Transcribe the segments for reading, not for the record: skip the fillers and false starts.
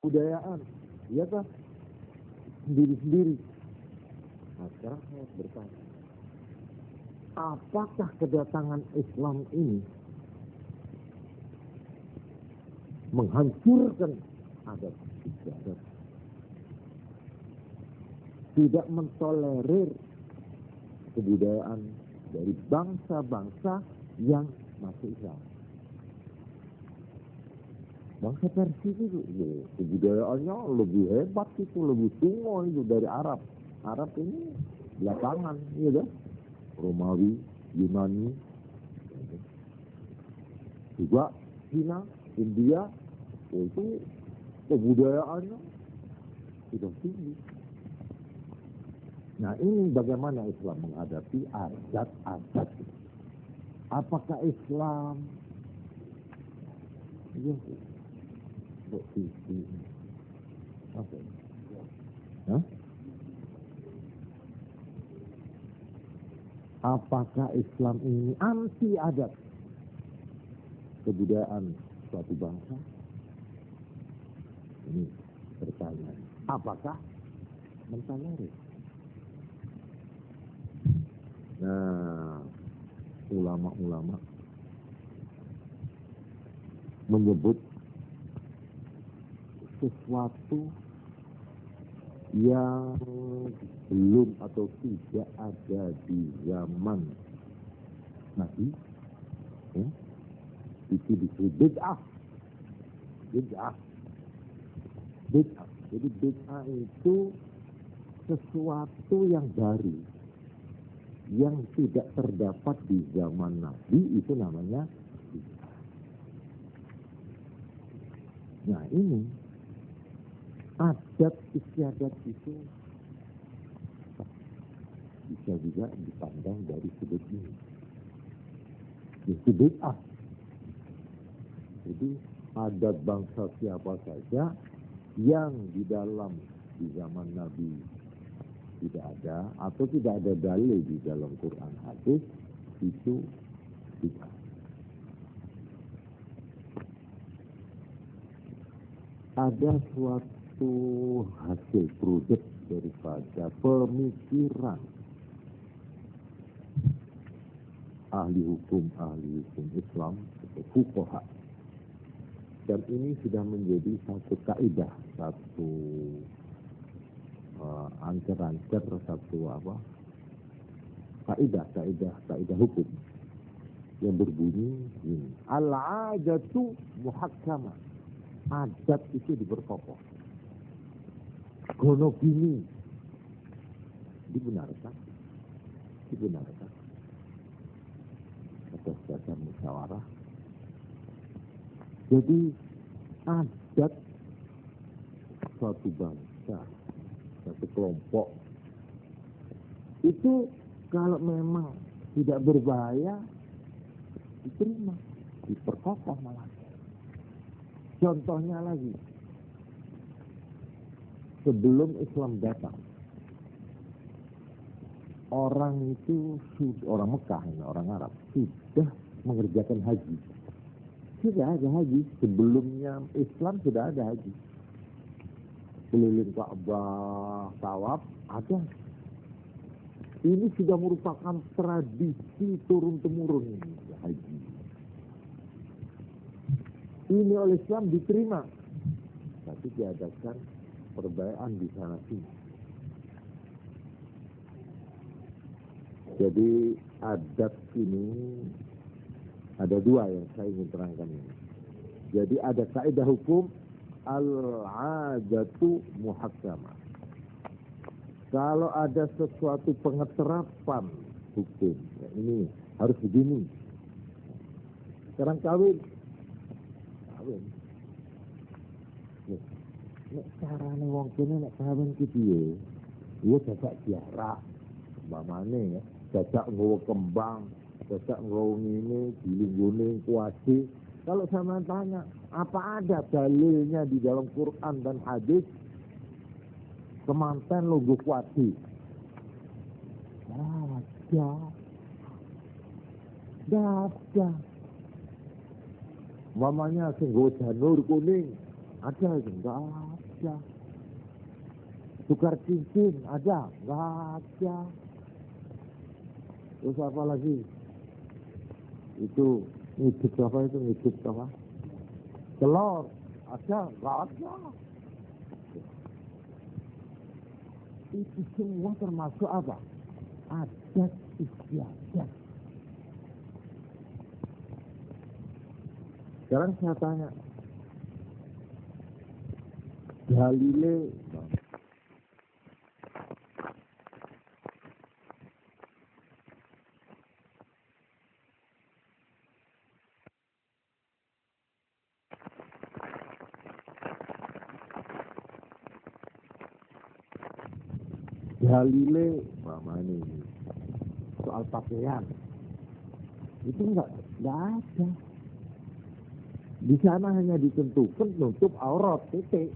kebudayaan, iya kan? Sendiri-sendiri. Nah sekarang saya bertanya, apakah kedatangan Islam ini menghancurkan adat istiadat, tidak mentolerir kebudayaan dari bangsa-bangsa yang masuk Islam? Bangsa Persia itu kebudayaannya lebih hebat, itu lebih tunggu itu dari Arab. Arab ini belakangan, iya kan? Romawi, Yunani, juga Cina, India, itu kebudayaannya sudah tinggi. Nah ini bagaimana Islam menghadapi adat-adat. Apakah Islam apakah Islam ini anti adat kebudayaan suatu bangsa? Ini pertanyaan. Apakah mentolerir? Nah, ulama-ulama menyebut sesuatu yang belum atau tidak ada di zaman Nabi, ya, itu disebut bid'ah. Bid'ah. Jadi bid'ah itu sesuatu yang baru, yang tidak terdapat di zaman Nabi, itu namanya bid'ah. Nah ini adat istiadat itu bisa juga dipandang dari sudut ini. Itu bid'ah. Jadi adat bangsa siapa saja yang di zaman Nabi tidak ada atau tidak ada dalil di dalam Quran hadis, itu bid'ah. Ada suatu hasil produk daripada pemikiran ahli hukum Islam atau fuqaha, dan ini sudah menjadi satu kaidah, satu ancer-ancer, satu kaidah hukum yang berbunyi ini: al-'adatu muhakkamah. Adat itu diperkokoh. Gono gini dibenarkan atas dasar musyawarah. Jadi adat suatu bangsa, satu kelompok itu kalau memang tidak berbahaya diterima, diperkokoh malah. Contohnya lagi, sebelum Islam datang, orang Mekah, orang Arab sudah mengerjakan haji. Sudah ada haji, sebelumnya Islam sudah ada haji. Keliling Ka'bah, tawaf, ada. Ini sudah merupakan tradisi turun-temurun haji. Ini oleh Islam diterima, tapi diadakan perbedaan di sana sini. Jadi adat ini ada dua yang saya ingin terangkan ini. Jadi ada kaidah hukum al-'adatu muhakkamah. Kalau ada sesuatu pengeterapan hukum, ya ini harus begini. Sekarang kawin. Nek carane wong kene nek kawin ki piye? Ya jajak jarak, umpamane ya, jajak nggawa kembang, jajak nggawa ngene, dilinggone kuasi. Kalau sama tanya, apa ada dalilnya di dalam Quran dan hadis kemanten lungguh kuasi? Ada. Mamanya sing nggawa janur kuning, Ada itu? Enggak ada. Tukar cincin ada? Enggak ada. Terus apa lagi? Itu ngidip apa itu? Ngidip apa? Telur ada? Enggak ada. Itu semua termasuk apa? Adat istiadat. Sekarang saya tanya, dalile ini soal pakaian itu enggak ada. Di sana hanya ditentukan nutup aurat titik,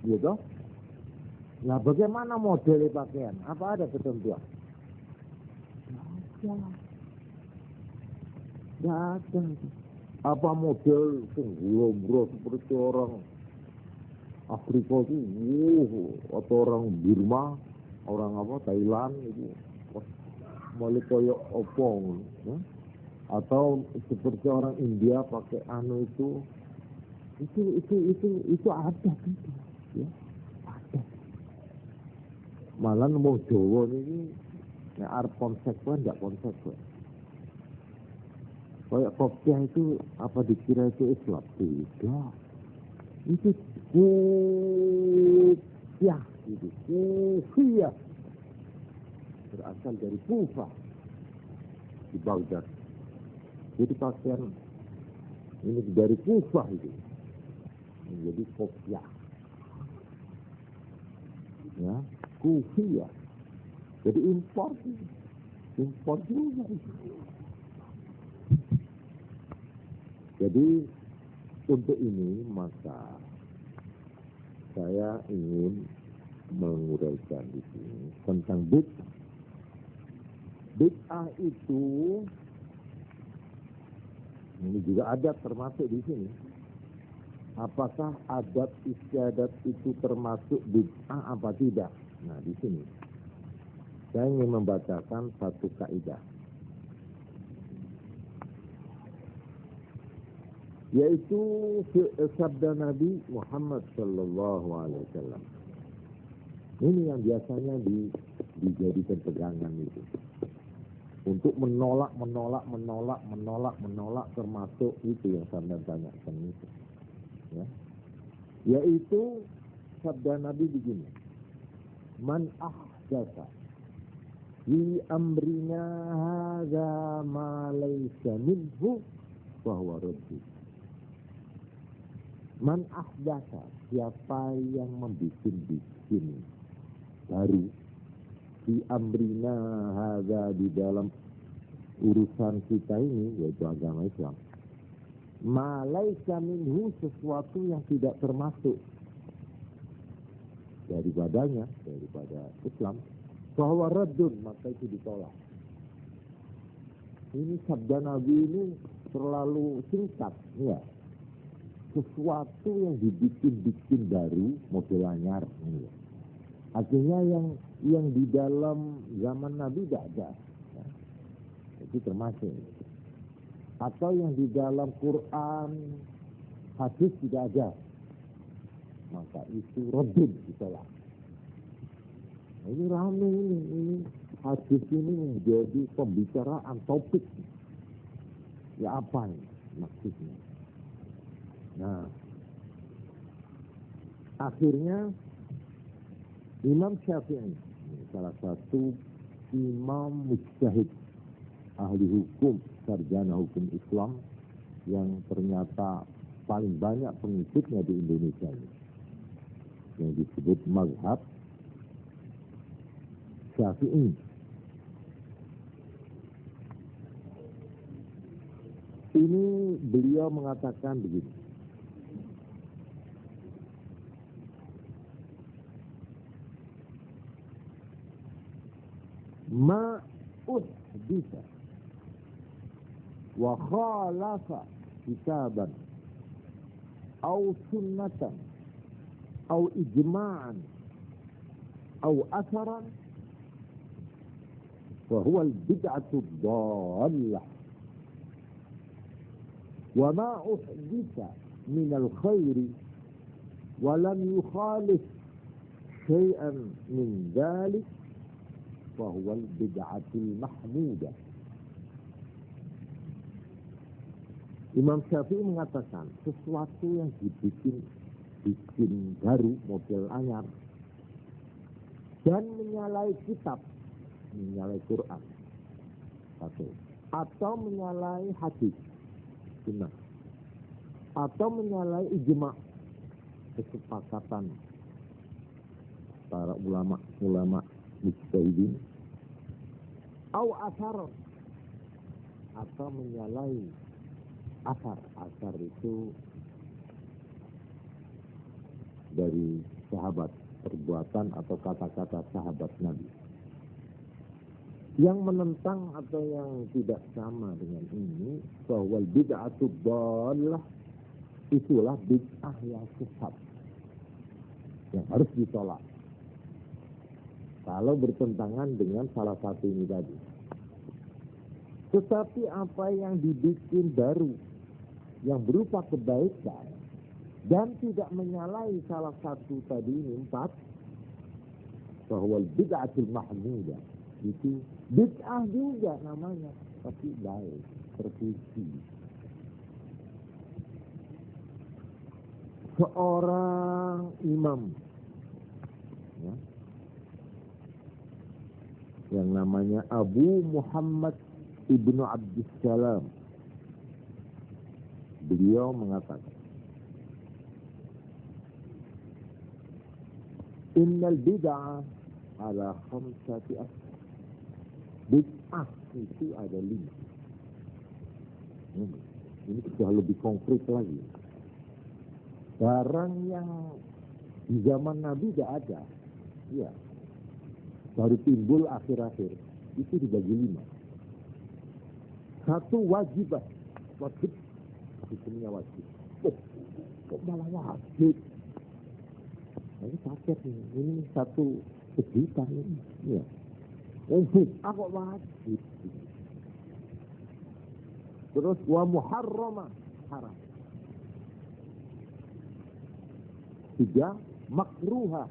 gitu. Nah, bagaimana model pakaian? Apa ada ketentuan? Nggak ada. Apa model sungguh seperti orang Afrika itu, atau orang Burma, orang apa Thailand itu, mulai koyok opong, ya? Atau seperti orang India pakai anu itu ada gitu, ya ada. Malah mau Jawa ini arep konsekuen nggak konsekuen. Kayak kopiah itu apa dikira itu Islam? Tidak. Itu kopiah itu kopiah berasal dari Kufah di Baghdad. Jadi pakaian ini dari Kufah itu menjadi kopiah, ya kopiah. Jadi impor juga itu. Jadi untuk ini maka saya ingin menguraikan di sini tentang bid'ah. Bid'ah itu ini juga adat termasuk di sini. Apakah adat istiadat itu termasuk bid'ah apa tidak? Nah, di sini saya ingin membacakan satu kaidah, yaitu sabda Nabi Muhammad sallallahu alaihi wasallam. Ini yang biasanya dijadikan pegangan itu. Untuk menolak termasuk itu yang saya tanyakan itu, ya. Yaitu sabda Nabi begini, man ahdatsa fi amrina hadza ma laysa minhu fahuwa raddu. Man ahdatsa, siapa yang membikin baru di amrina hadza, di dalam urusan kita ini, yaitu agama Islam, ma laisa minhu, sesuatu yang tidak termasuk daripada Islam, bahwa raddun, maka itu ditolak. Ini sabda Nabi ini terlalu singkat, ya. Sesuatu yang dibikin baru, model anyar, ya. Artinya yang di dalam zaman Nabi tidak ada, ya. Itu termasuk. Atau yang di dalam Quran, hadis tidak ada, maka itu raddun, ditolak. Nah, ini rame ini hadis ini menjadi pembicaraan topik. Ya apa ini maksudnya? Nah, akhirnya Imam Syafi'i, salah satu imam mujtahid, ahli hukum, sarjana hukum Islam yang ternyata paling banyak pengikutnya di Indonesia ini, yang disebut mazhab Syafi'i. Ini beliau mengatakan begini, ma uhdisa wa khalafa kitaban أو سنة أو إجماعا أو أثرا فهو البدعة الضالة وما أحدث من الخير ولم يخالف شيئا من ذلك فهو البدعة المحمودة. Imam Syafi'i mengatakan sesuatu yang dibikin baru, model anyar, dan menyalahi kitab, menyalahi Quran, atau menyalahi hadis, sunnah, atau menyalahi ijma', kesepakatan para ulama mujtahidin, atau menyalahi asar itu dari sahabat, perbuatan atau kata-kata sahabat Nabi yang menentang atau yang tidak sama dengan ini, bahwa bid'atu dhallah, itulah bid'ah yang sesat yang harus ditolak kalau bertentangan dengan salah satu ini tadi. Tetapi apa yang dibikin baru yang berupa kebaikan dan tidak menyalahi salah satu tadi ini, 4, bahwa bid'atul mahmudah, itu bid'ah juga namanya, tapi baik, terpuji. Seorang imam ya, yang namanya Abu Muhammad Ibnu Abdussalam, beliau mengatakan, innal bid'ah ala khamsati asal. Bid'ah itu ada 5. Ini sudah lebih konkret lagi. Barang yang di zaman Nabi tidak ada, ya, baru timbul akhir-akhir, itu dibagi 5. 1, wajib, hukumnya wajib. Kok malah wajib? Ini kaget nih, ini satu kejutan ini. Ya. Kok wajib? Terus wa muharrama, haram. 3, makruh.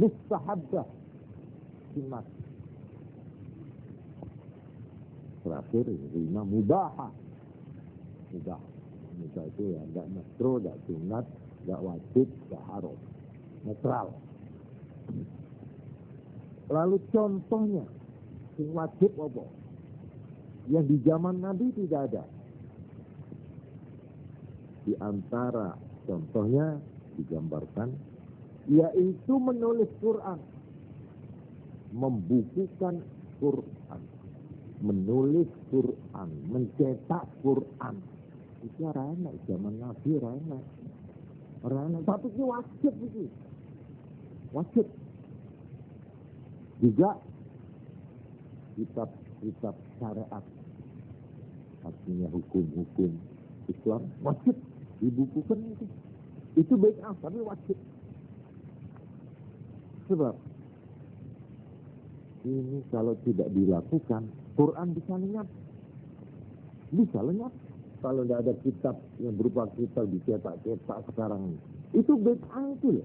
Mustahabbah, sunnah. Terakhir 5, mubah. Mubah itu ya, tidak makruh, tidak sunat, tidak wajib, tidak haram, netral. Lalu contohnya, yang wajib apa? Yang di zaman Nabi tidak ada. Di antara contohnya digambarkan, yaitu menulis Quran, membukukan Quran, menulis Quran, mencetak Quran. Itu enak, zaman Nabi enak. Tapi itu wajib itu. Wajib. Juga kitab syariat, artinya hukum-hukum Islam, wajib dibukukan itu. Itu bid'ah, tapi wajib. Sebab ini kalau tidak dilakukan, Quran bisa lenyap. Kalau tidak ada kitab yang berupa kitab dicetak-cetak sekarang ini. Itu bid'ah itu loh.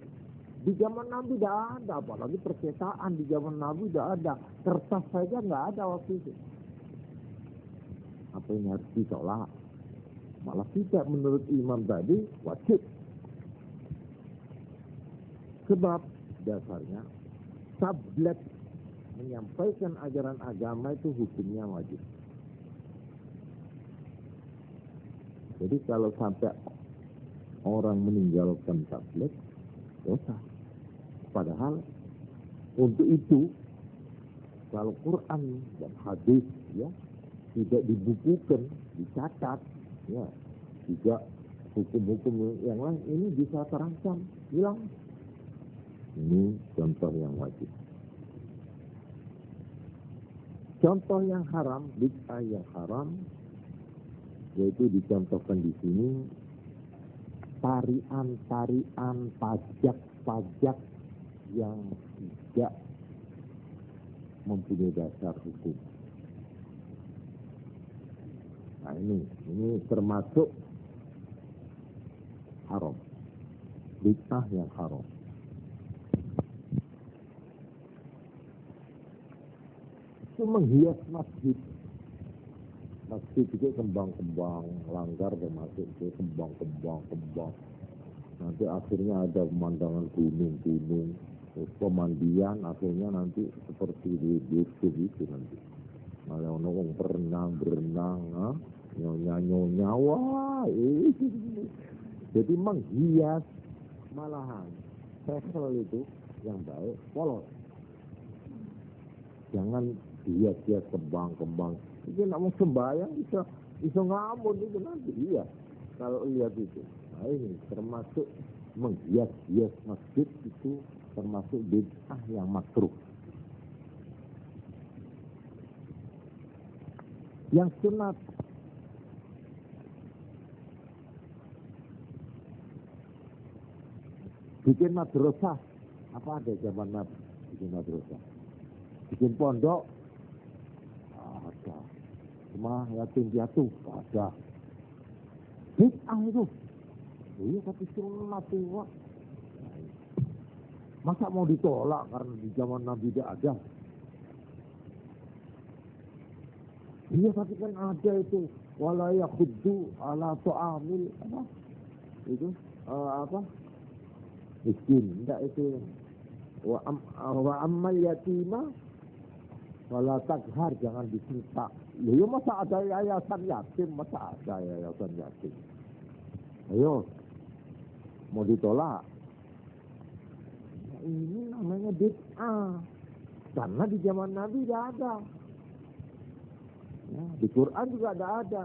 Di zaman Nabi tidak ada, apalagi percetakan di zaman Nabi tidak ada. Kertas saja nggak ada waktu itu. Apa yang harus ditolak? Malah tidak, menurut imam tadi wajib. Sebab dasarnya tablet menyampaikan ajaran agama itu hukumnya wajib. Jadi kalau sampai orang meninggalkan tablet, dosa. Padahal untuk itu, kalau Quran dan hadis ya tidak dibukukan, dicatat, ya juga hukum-hukum yang lain ini bisa terancam hilang. Ini contoh yang wajib. Contoh yang haram, bid'ah yang haram, Yaitu dicontohkan di sini tarian-tarian pajak-pajak yang tidak mempunyai dasar hukum. Nah ini termasuk haram, bid'ah yang haram. Itu menghias masjid. Masjid itu kembang-kembang, langgar termasuk itu kembang. Nanti akhirnya ada pemandangan gunung-gunung, pemandian akhirnya nanti seperti di YouTube itu nanti. Kalau orang berenang, nyonya, wah, jadi menghias malahan. Travel itu yang baik, polos. Jangan hias-hias kembang. Itu nak mau sembahyang bisa ngamun itu nanti, iya. Kalau lihat itu, nah ini termasuk menghias-hias masjid itu termasuk bid'ah yang makruh. Yang sunat, bikin madrasah, apa ada zaman Nabi bikin madrasah, bikin pondok, ada. Rumah yatim piatu, ada. Bid'ah itu. Iya tapi sunat itu. Masa mau ditolak karena di zaman Nabi tidak ada? Iya tapi kan ada itu. Wala yakhuddu ala ta'amil apa? Itu apa? Miskin. Enggak itu. Wa ammal yatima wala taghar, jangan disentak. Ya masa ada yayasan yatim? Masa ada yayasan yatim? Ayo, mau ditolak? Nah, ini namanya bid'ah. Karena di zaman Nabi tidak ada. Ya, di Quran juga tidak ada.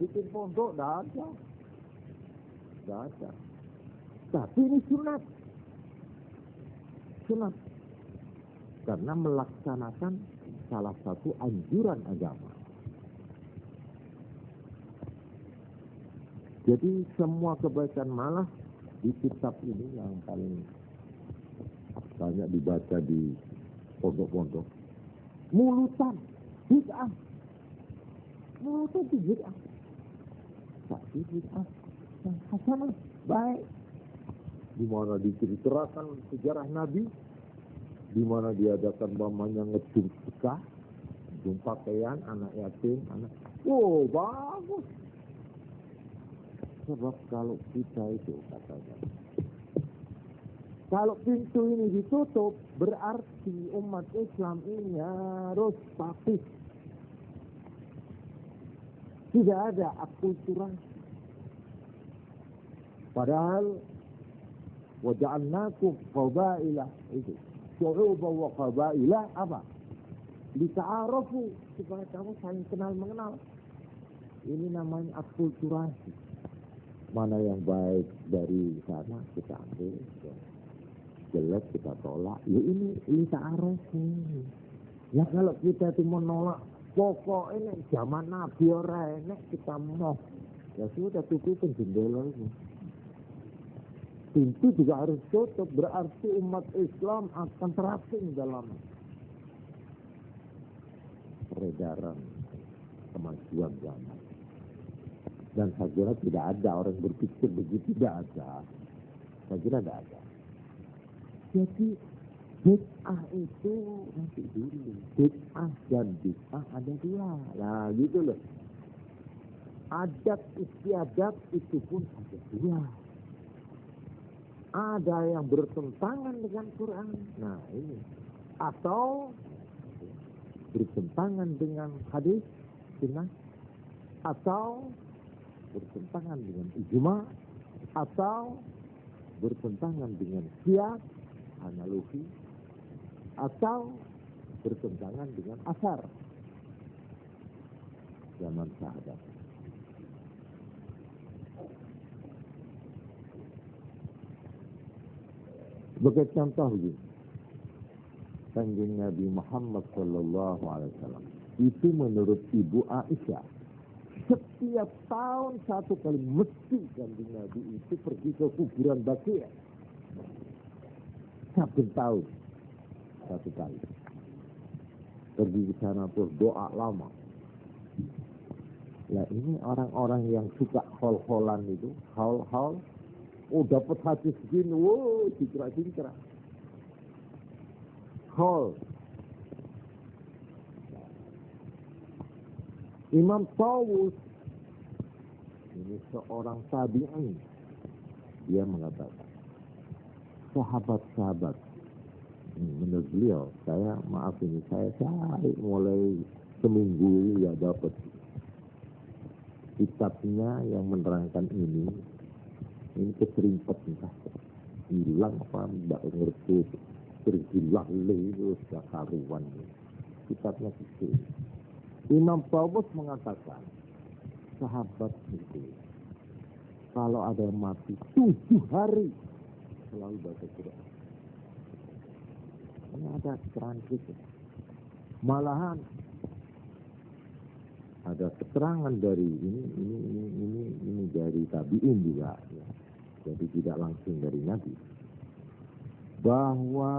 Bikin pondok tidak ada. Tidak ada. Tapi ini sunat. Sunat. Karena melaksanakan salah satu anjuran agama. Jadi semua kebaikan malah di kitab ini yang paling banyak dibaca di pondok-pondok. Mulutan, bid'ah. Mulutan itu bid'ah. Tapi bid'ah yang hasanah, baik. Di mana diceritakan sejarah Nabi, di mana diadakan mamanya ngejung bekah, ngejung pakaian, anak yatim, wow, bagus. Sebab kalau kita itu katanya, kalau pintu ini ditutup, berarti umat Islam ini harus pasif. Tidak ada akulturasi. Padahal waja'alnakum qabailah itu. Syu'uba wa qabailah apa? Lita'arafu, supaya kamu saling kenal mengenal. Ini namanya akulturasi. Mana yang baik dari sana kita ambil, jelek kita tolak. Ya ini ta'arafu. Ya kalau kita itu menolak, pokok ini zaman Nabi orang ini kita mau. Ya sudah tutupin jendela itu. Pintu juga harus tutup, berarti umat Islam akan terasing dalam peredaran kemajuan zaman. Dan saya kira tidak ada orang berpikir begitu, tidak ada. Saya kira tidak ada. Jadi bid'ah itu nanti dulu. Bid'ah dan bid'ah ada dua. Nah gitu loh. Adat istiadat itu pun ada dua. Ada yang bertentangan dengan Quran. Nah ini. Atau bertentangan dengan hadis, sunnah. Atau bertentangan dengan ijma. Atau bertentangan dengan qiyas, analogi. Atau bertentangan dengan asar. Zaman sahabat. Sebagai contoh begini, Kanjeng Nabi Muhammad sallallahu alaihi wasallam itu menurut Ibu Aisyah setiap tahun satu kali mesti Kanjeng Nabi itu pergi ke kuburan Baqi'. Saben tahun satu kali. Pergi ke sana berdoa lama. Nah ini orang-orang yang suka hol-holan itu, haul-haul, oh dapat hadis segini, wow, cingkrak-cingkrak. Hol. Imam Tawus, ini seorang tabi'in, dia mengatakan, sahabat-sahabat, menurut beliau, saya cari mulai seminggu ya dapat kitabnya yang menerangkan ini keserimpet entah hilang apa tidak ngerti tergilah itu sudah karuan kitabnya kecil. Imam Tawus mengatakan sahabat itu kalau ada yang mati 7 hari selalu baca Quran. Ini ada keterangan malahan ada keterangan dari ini dari tabi'in juga ya. Jadi tidak langsung dari Nabi bahwa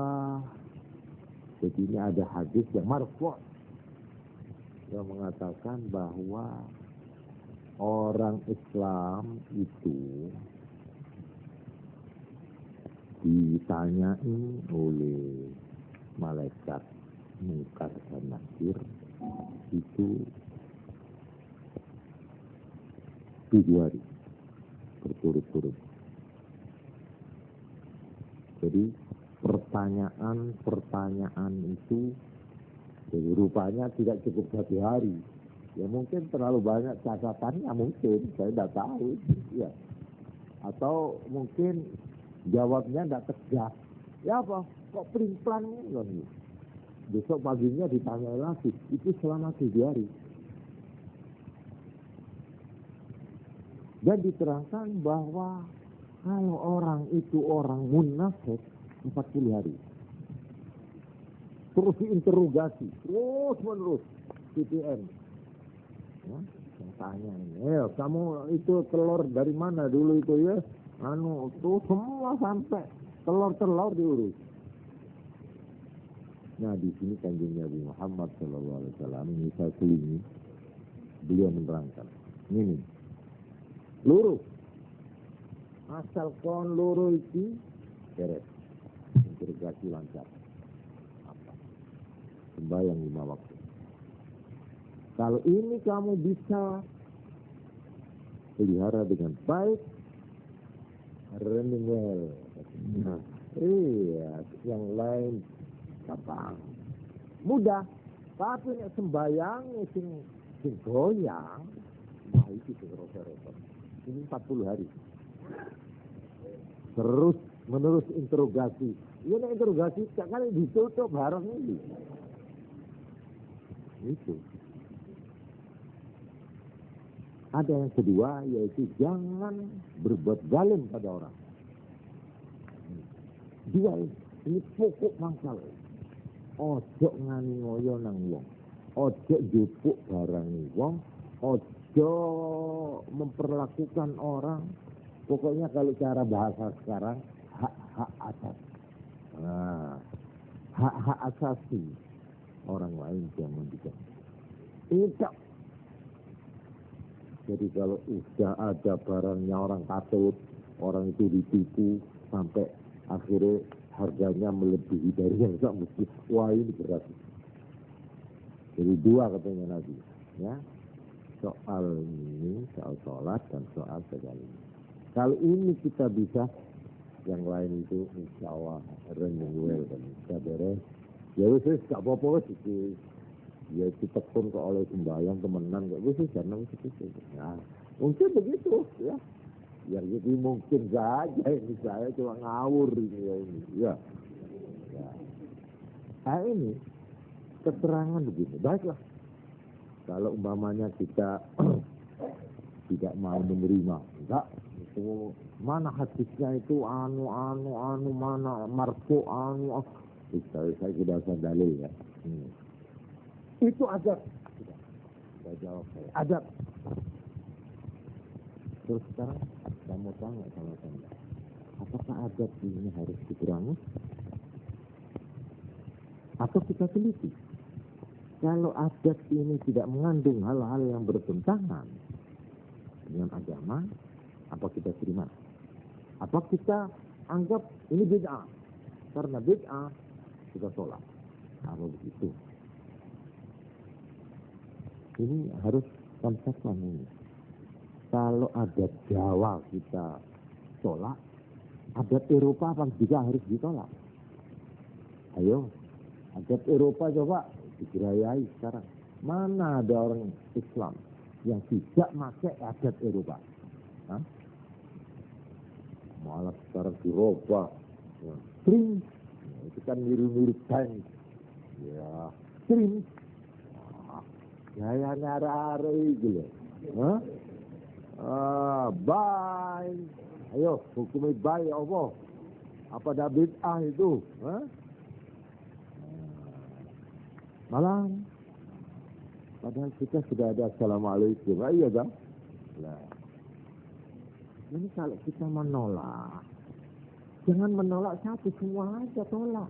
jadi ini ada hadis yang marfu' yang mengatakan bahwa orang Islam itu ditanyain oleh malaikat Munkar dan Nakir itu 7 hari berturut-turut. Jadi pertanyaan itu jadi rupanya tidak cukup 1 hari. Ya mungkin terlalu banyak catatannya mungkin, saya tidak tahu. Ya. Atau mungkin jawabnya tidak tegas. Ya apa? Kok pelin-pelan ini? Besok paginya ditanya lagi, itu selama 7 hari. Dan diterangkan bahwa kalau orang itu orang munafik 40 hari. Terus diinterogasi, terus menerus CPN. Ya, yang tanya ini, kamu itu telur dari mana dulu itu ya? Itu semua sampai telur diurus. Nah di sini Kanjeng Nabi Muhammad SAW ini saya selingi, beliau menerangkan ini luruh asal kon luruh itu beres interogasi lancar apa sembahyang 5 waktu kalau ini kamu bisa pelihara dengan baik running well yang lain gampang mudah tapi nek sembahyang sing goyang nah itu repot ini 40 hari terus menerus interogasi ini interogasi kali ditutup bareng ini itu ada yang kedua yaitu jangan berbuat zalim pada orang dua ini pokok masalah ojo ngani ngoyo nang wong ojo jupuk barang wong ojo memperlakukan orang pokoknya kalau cara bahasa sekarang hak asas hak asasi orang lain jangan tidak jadi kalau sudah ada barangnya orang katut orang itu ditipu sampai akhirnya harganya melebihi dari yang tak mesti. Wah ini berat. Jadi 2 katanya Nabi. Ya, soal ini, soal sholat dan soal segala. Kalau ini kita bisa, yang lain itu insya Allah running well dan bisa beres. Ya wis gak apa-apa sih. Ya kita pun kalau oleh sembahyang temenan gak wis karena wis itu. Nah, mungkin begitu ya. Ya jadi mungkin saja ini saya cuma ngawur ini ya. Nah ini keterangan begini. Baiklah. Kalau umpamanya kita tidak mau menerima, enggak. Itu mana hadisnya itu mana marfu saya sudah dalil ya. Itu adab. Saya jawab saya. Adab. Terus sekarang saya mau tanya sama Anda, apakah adat ini harus dikurangi? Atau kita teliti? Kalau adat ini tidak mengandung hal-hal yang bertentangan dengan agama, apa kita terima? Apa kita anggap ini bid'ah? Karena bid'ah kita tolak. Apa begitu? Ini harus konsepnya ini. Kalau adat Jawa kita tolak, adat Eropa apa juga harus ditolak? Ayo, adat Eropa coba digerayai sekarang. Mana ada orang Islam yang tidak pakai adat Eropa? Hah? Malah sekarang dirubah. Ya. String, itu kan mirip-mirip tank. Ya, string. Gaya nara-ara itu loh. Hah? Bye. Ayo, hukumnya bye apa? Apa dah bid'ah itu? Hah? Malam. Padahal kita sudah ada assalamualaikum. Iya kan? Nah. Ini kalau kita menolak, jangan menolak satu, semua aja tolak.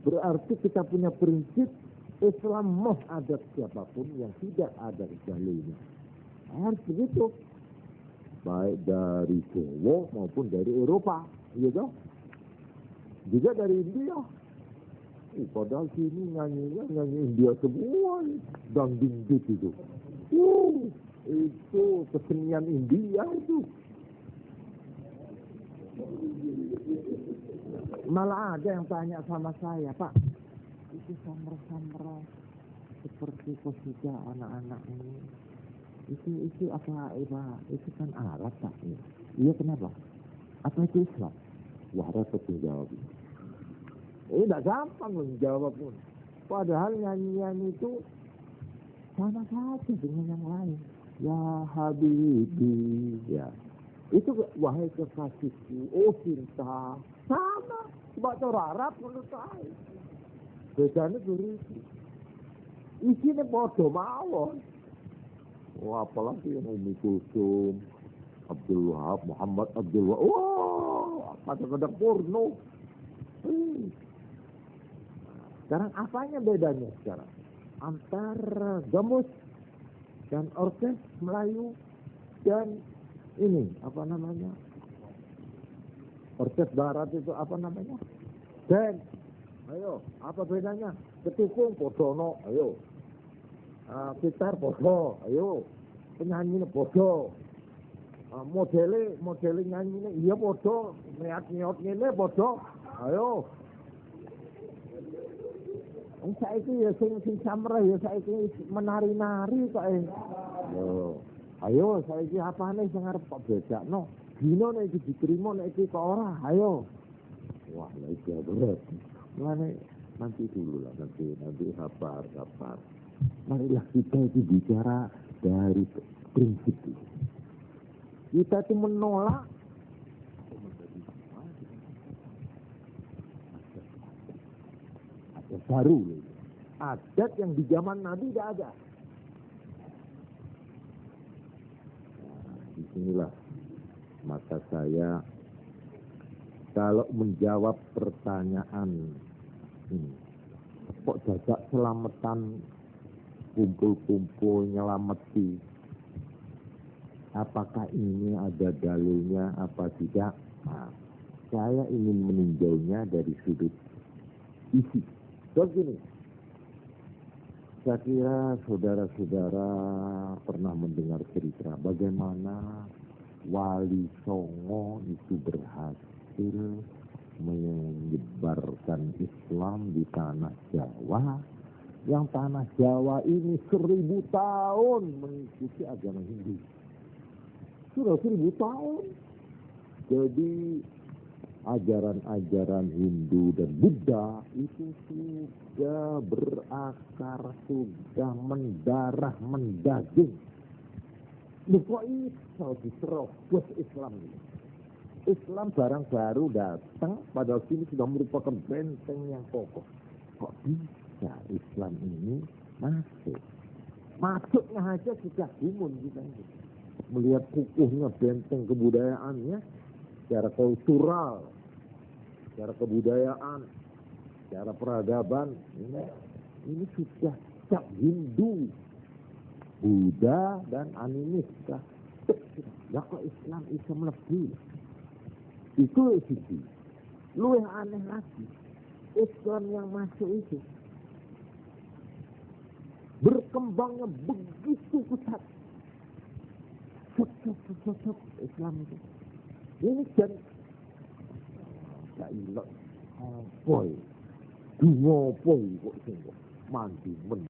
Berarti kita punya prinsip Islam mau adat siapapun yang tidak ada dalilnya. Harus begitu. Baik dari Jawa maupun dari Eropa, iya dong. Juga dari India. Padahal sini nyanyi India semua, dan dangdut itu. Itu kesenian India itu. Malah ada yang tanya sama saya, Pak, itu samra-samra seperti kosida anak-anak ini. Itu apa, Pak? Itu kan Arab, Pak. Iya, kenapa? Apa itu Islam? Wah, repot menjawab. Tidak gampang menjawab pun. Padahal nyanyian itu sama saja dengan yang lain. Ya Habibi, ya. Itu wahai kekasihku, oh cinta. Sama. Baca Arab menurut saya. Bedanya begitu. Isinya bodoh mawon. Wah, apalagi yang Umi Kulsum, Abdul Wahab, Muhammad Abdul Wahab. Wah, kadang-kadang porno. Sekarang apanya bedanya sekarang? Antara gamus dan orkes Melayu dan ini, apa namanya? Orkes Barat itu apa namanya? Band. Ayo, apa bedanya? Ketikung podono, ayo. Gitar podo, ayo. Penyanyi podo. Modele nyanyi iya podo. Niat ngene podo, ayo. Saiki ya sing samra ya saiki menari-nari kok. Ayo saiki apane sing arep kok bedakno? Dino nek iki diterima nek iki kok ora, ayo. Wah, lha iki berat. Mulane nanti dulu lah, nanti sabar. Marilah kita itu bicara dari prinsip itu. Kita itu menolak ada baru. Adat yang di zaman Nabi tidak ada. Nah, disinilah maka saya kalau menjawab pertanyaan ini, kok jajak selamatan kumpul-kumpul nyelameti, apakah ini ada dalilnya apa tidak? Nah, saya ingin meninjaunya dari sudut isi. Begini, saya kira saudara-saudara pernah mendengar cerita bagaimana Wali Songo itu berhasil menyebarkan Islam di tanah Jawa, yang tanah Jawa ini 1000 tahun mengikuti agama Hindu. Sudah 1000 tahun. Jadi ajaran-ajaran Hindu dan Buddha itu sudah berakar, sudah mendarah, mendaging. Kok iso diterobos Islam ini? Islam barang baru datang, padahal sini sudah merupakan benteng yang kokoh. Kok bisa Islam ini masuk? Masuknya aja sudah gumun kita ini. melihat kukuhnya benteng kebudayaannya, secara kultural, secara kebudayaan, secara peradaban, ini sudah cap Hindu, Buddha dan animis. Ya kok Islam lebih. Itu sisi. Lu yang aneh lagi, Islam yang masuk itu berkembangnya begitu pesat. Cocok Islam itu. Ini kan tak ilok. Boy, dungo boy kok sing mandi men.